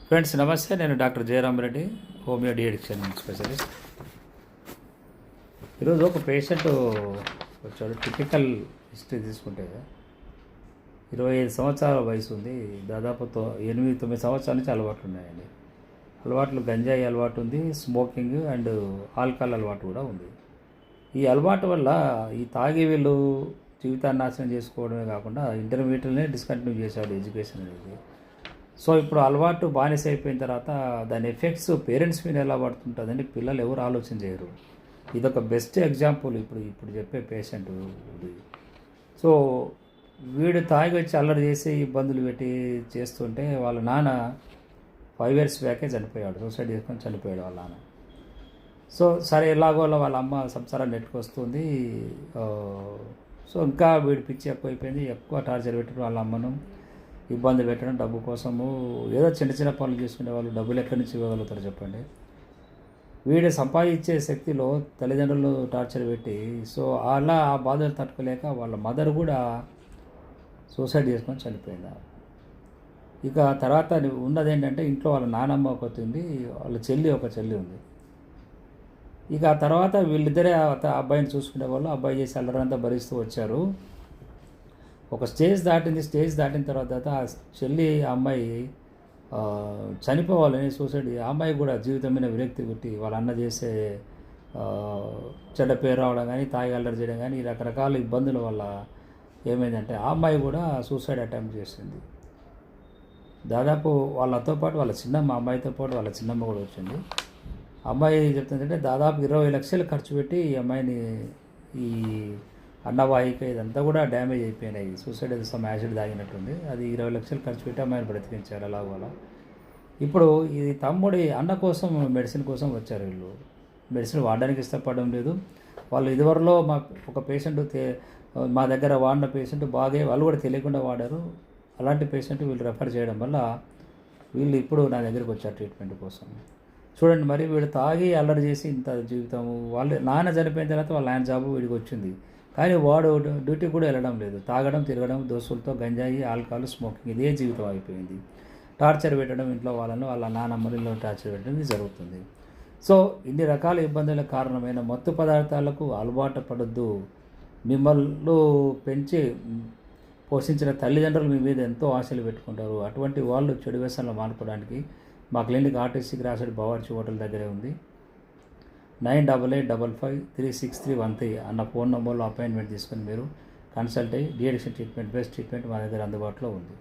Friends నమస్తే, నేను doctor Jayaram Reddy, homeo de-addiction specialist. ఈరోజు ఒక పేషెంట్ వచ్చాడు. టిపికల్ హిస్టరీ తీసుకుంటే 25 సంవత్సరాల వయసు ఉంది. దాదాపు 8-9 సంవత్సరాల నుంచి అలవాట్లు ఉన్నాయండి. అలవాట్లు గంజాయి అలవాటు ఉంది, స్మోకింగ్ అండ్ ఆల్కహాల్ అలవాటు కూడా ఉంది. ఈ అలవాటు వల్ల ఈ తాగి వీళ్ళు జీవితాన్ని నాశనం చేసుకోవడమే కాకుండా ఇంటర్మీడియట్నే డిస్కంటిన్యూ చేశాడు ఎడ్యుకేషన్ అనేది. సో ఇప్పుడు అలవాటు బానిస అయిపోయిన తర్వాత దాని ఎఫెక్ట్స్ పేరెంట్స్ మీద ఎలా పడుతుంటుందని పిల్లలు ఎవరు ఆలోచన చేయరు. ఇదొక బెస్ట్ ఎగ్జాంపుల్ ఇప్పుడు చెప్పే పేషెంట్. సో వీడు తాగి వచ్చి అల్లరి చేసి ఇబ్బందులు పెట్టి చేస్తుంటే వాళ్ళ నాన్న 5 years బ్యాకే చనిపోయాడు. సూసైడ్ చేసుకొని చనిపోయాడు వాళ్ళ నాన్న. సో సరే ఎలాగోలా వాళ్ళ అమ్మ సంసారం నెట్టుకొస్తుంది. సో ఇంకా వీడి పిచ్చి ఎక్కువైపోయింది. ఎక్కువ టార్చర్ పెట్టడం, వాళ్ళ అమ్మను ఇబ్బంది పెట్టడం, డబ్బు కోసము ఏదో చిన్న చిన్న పనులు చేసుకునే వాళ్ళు డబ్బులు ఎక్కడి నుంచి ఇవ్వగలుగుతారు చెప్పండి. వీడు సంపాదించే శక్తిలో తల్లిదండ్రులు టార్చర్ పెట్టి, సో అలా ఆ బాధలు తట్టుకోలేక వాళ్ళ మదర్ కూడా సూసైడ్ చేసుకొని చనిపోయింది. ఇక తర్వాత ఉన్నది ఏంటంటే ఇంట్లో వాళ్ళ నానమ్మ ఒకటి ఉంది, వాళ్ళ ఒక చెల్లి ఉంది. ఇక ఆ తర్వాత వీళ్ళిద్దరే అబ్బాయిని చూసుకునే వాళ్ళు. అబ్బాయి చేసి అల్లరంతా భరిస్తూ వచ్చారు. ఒక స్టేజ్ దాటింది. స్టేజ్ దాటిన తర్వాత ఆ చెల్లి అమ్మాయి చనిపోవాలని సూసైడ్. ఆ అమ్మాయి కూడా జీవితం మీద విరక్తి పుట్టి వాళ్ళ అన్న చేసే చెడ్డ పేరు రావడం కానీ, తాగి అల్లరి చేయడం కానీ, ఈ రకరకాల ఇబ్బందుల వల్ల ఏమైందంటే ఆ అమ్మాయి కూడా సూసైడ్ అటెంప్ట్ చేసింది. దాదాపు వాళ్ళతో పాటు వాళ్ళ చిన్నమ్మ, అమ్మాయితో పాటు వాళ్ళ చిన్నమ్మ కూడా వచ్చింది. అమ్మాయి చెప్తుందంటే దాదాపు 20 లక్షలు ఖర్చు పెట్టి ఈ అమ్మాయిని, ఈ అన్నవాహిక ఇదంతా కూడా డ్యామేజ్ అయిపోయినాయి. సూసైడ్ సమ్ యాసిడ్ తాగినట్టుంది. అది 20 లక్షలు ఖర్చు పెట్టి అమ్మాయిని బ్రతికించారు అలాగోలా. ఇప్పుడు ఇది తమ్ముడి అన్న కోసం మెడిసిన్ కోసం వచ్చారు వీళ్ళు. మెడిసిన్ వాడడానికి ఇష్టపడడం లేదు వాళ్ళు. ఇదివరలో ఒక పేషెంట్ మా దగ్గర వాడిన పేషెంట్ బాగా, వాళ్ళు కూడా తెలియకుండా వాడారు. అలాంటి పేషెంట్ వీళ్ళు రెఫర్ చేయడం వల్ల వీళ్ళు ఇప్పుడు నా దగ్గరికి వచ్చారు ట్రీట్మెంట్ కోసం. చూడండి మరి, వీడు తాగి అల్లరి చేసి ఇంత జీవితం. వాళ్ళు నాన్న చనిపోయిన తర్వాత వాళ్ళ ఆయన జాబు వీడికి వచ్చింది, కానీ వాడు డ్యూటీ కూడా వెళ్ళడం లేదు. తాగడం, తిరగడం, దోస్తులతో గంజాయి, ఆల్కహాల్, స్మోకింగ్, ఇదే జీవితం అయిపోయింది. టార్చర్ పెట్టడం ఇంట్లో వాళ్ళను, వాళ్ళ నాన్నమ్మలో టార్చర్ పెట్టడం జరుగుతుంది. సో ఇన్ని రకాల ఇబ్బందులకు కారణమైన మత్తు పదార్థాలకు అలవాటు పడొద్దు. మిమ్మల్ని పెంచి పోషించిన తల్లిదండ్రులు మీ మీద ఎంతో ఆశలు పెట్టుకుంటారు. అటువంటి వాళ్ళు చెడు వ్యసనాలు మానుకోవడానికి మా క్లినిక్ ఆర్టీసీ క్రాస్ బవార్చి హోటల్ దగ్గరే ఉంది. 9885536313 అన్న ఫోన్ నెంబర్లో అపాయింట్మెంట్ తీసుకొని మీరు కన్సల్ట్ అయ్యి డిఎడిక్షన్ ట్రీట్మెంట్, బెస్ట్ ట్రీట్మెంట్ మా దగ్గర అందుబాటులో ఉంది.